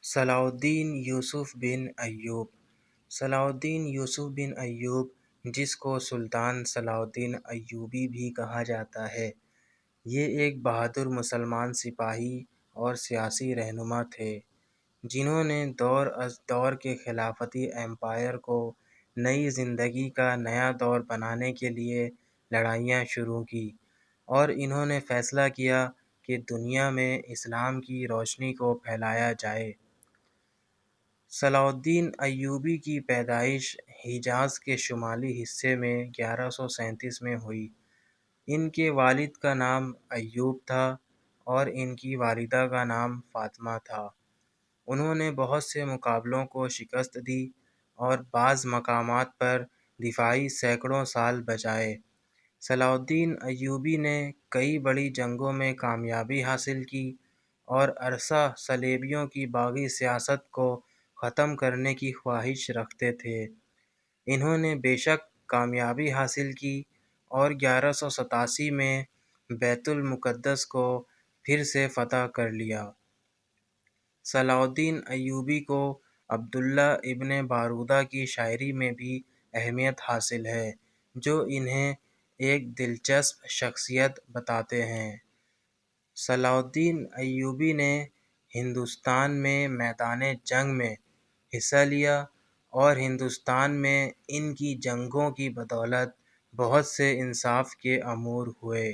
صلاح الدین یوسف بن ایوب صلاح الدین یوسف بن ایوب، جس کو سلطان صلاح الدین ایوبی بھی کہا جاتا ہے، یہ ایک بہادر مسلمان سپاہی اور سیاسی رہنما تھے، جنہوں نے دور از دور کے خلافتی ایمپائر کو نئی زندگی کا نیا دور بنانے کے لیے لڑائیاں شروع کی، اور انہوں نے فیصلہ کیا کہ دنیا میں اسلام کی روشنی کو پھیلایا جائے۔ صلاح الدین ایوبی کی پیدائش حجاز کے شمالی حصے میں 1137 میں ہوئی۔ ان کے والد کا نام ایوب تھا اور ان کی والدہ کا نام فاطمہ تھا۔ انہوں نے بہت سے مقابلوں کو شکست دی اور بعض مقامات پر دفاعی سینکڑوں سال بچائے۔ صلاح الدین ایوبی نے کئی بڑی جنگوں میں کامیابی حاصل کی اور عرصہ صلیبیوں کی باغی سیاست کو ختم کرنے کی خواہش رکھتے تھے۔ انہوں نے بے شک کامیابی حاصل کی اور 1187 میں بیت المقدس کو پھر سے فتح کر لیا۔ صلاح الدین ایوبی کو عبداللہ ابن بارودہ کی شاعری میں بھی اہمیت حاصل ہے، جو انہیں ایک دلچسپ شخصیت بتاتے ہیں۔ صلاح الدین ایوبی نے ہندوستان میں میدان جنگ میں حصہ لیا اور ہندوستان میں ان کی جنگوں کی بدولت بہت سے انصاف کے امور ہوئے۔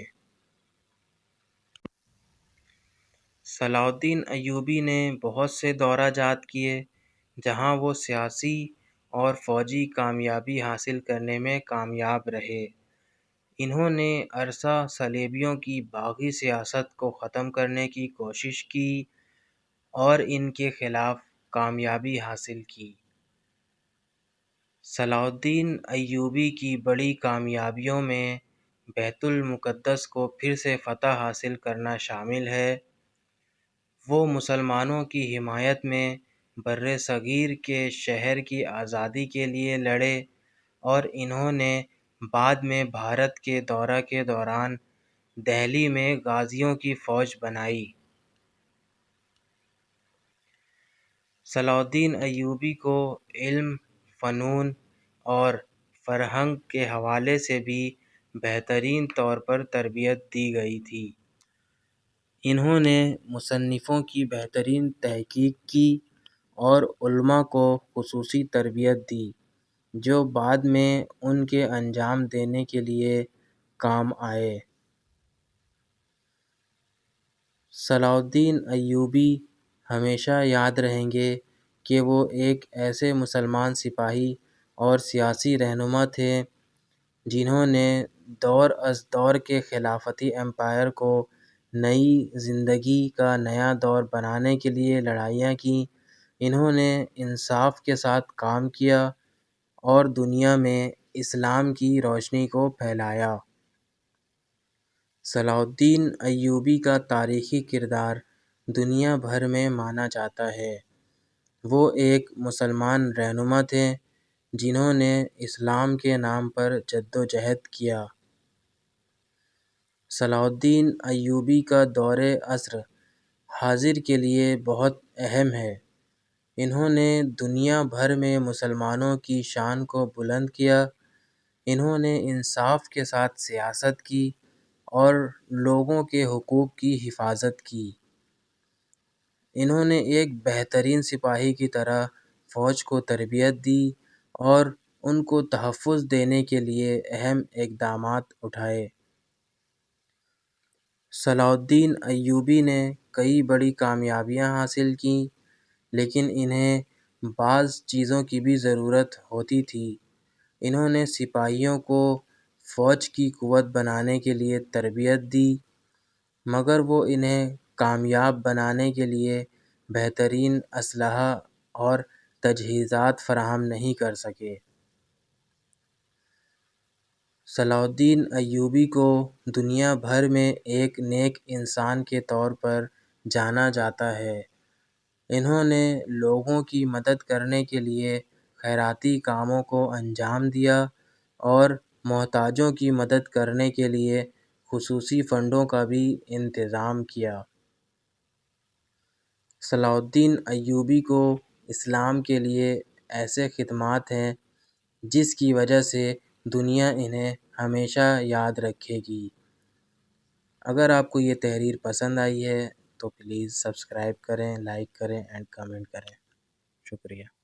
صلاح الدین ایوبی نے بہت سے دورہ جات کیے، جہاں وہ سیاسی اور فوجی کامیابی حاصل کرنے میں کامیاب رہے۔ انہوں نے عرصہ صلیبیوں کی باغی سیاست کو ختم کرنے کی کوشش کی اور ان کے خلاف کامیابی حاصل کی۔ صلاح الدین ایوبی کی بڑی کامیابیوں میں بیت المقدس کو پھر سے فتح حاصل کرنا شامل ہے۔ وہ مسلمانوں کی حمایت میں برصغیر کے شہر کی آزادی کے لیے لڑے اور انہوں نے بعد میں بھارت کے دورہ کے دوران دہلی میں غازیوں کی فوج بنائی۔ صلاح الدین ایوبی کو علم، فنون اور فرہنگ کے حوالے سے بھی بہترین طور پر تربیت دی گئی تھی۔ انہوں نے مصنفوں کی بہترین تحقیق کی اور علماء کو خصوصی تربیت دی، جو بعد میں ان کے انجام دینے کے لیے کام آئے۔ صلاح الدین ایوبی ہمیشہ یاد رہیں گے کہ وہ ایک ایسے مسلمان سپاہی اور سیاسی رہنما تھے، جنہوں نے دور از دور کے خلافتی ایمپائر کو نئی زندگی کا نیا دور بنانے کے لیے لڑائیاں کیں۔ انہوں نے انصاف کے ساتھ کام کیا اور دنیا میں اسلام کی روشنی کو پھیلایا۔ صلاح الدین ایوبی کا تاریخی کردار دنیا بھر میں مانا جاتا ہے۔ وہ ایک مسلمان رہنما تھے، جنہوں نے اسلام کے نام پر جدوجہد کیا۔ صلاح الدین ایوبی کا دور عصر حاضر کے لیے بہت اہم ہے۔ انہوں نے دنیا بھر میں مسلمانوں کی شان کو بلند کیا۔ انہوں نے انصاف کے ساتھ سیاست کی اور لوگوں کے حقوق کی حفاظت کی۔ انہوں نے ایک بہترین سپاہی کی طرح فوج کو تربیت دی اور ان کو تحفظ دینے کے لیے اہم اقدامات اٹھائے۔ صلاح الدین ایوبی نے کئی بڑی کامیابیاں حاصل کیں، لیکن انہیں بعض چیزوں کی بھی ضرورت ہوتی تھی۔ انہوں نے سپاہیوں کو فوج کی قوت بنانے کے لیے تربیت دی، مگر وہ انہیں کامیاب بنانے کے لیے بہترین اسلحہ اور تجہیزات فراہم نہیں کر سکے۔ صلاح الدین ایوبی کو دنیا بھر میں ایک نیک انسان کے طور پر جانا جاتا ہے۔ انہوں نے لوگوں کی مدد کرنے کے لیے خیراتی کاموں کو انجام دیا اور محتاجوں کی مدد کرنے کے لیے خصوصی فنڈوں کا بھی انتظام کیا۔ صلاح الدین ایوبی کو اسلام کے لیے ایسے خدمات ہیں جس کی وجہ سے دنیا انہیں ہمیشہ یاد رکھے گی۔ اگر آپ کو یہ تحریر پسند آئی ہے تو پلیز سبسکرائب کریں، لائک کریں اینڈ کمنٹ کریں۔ شکریہ۔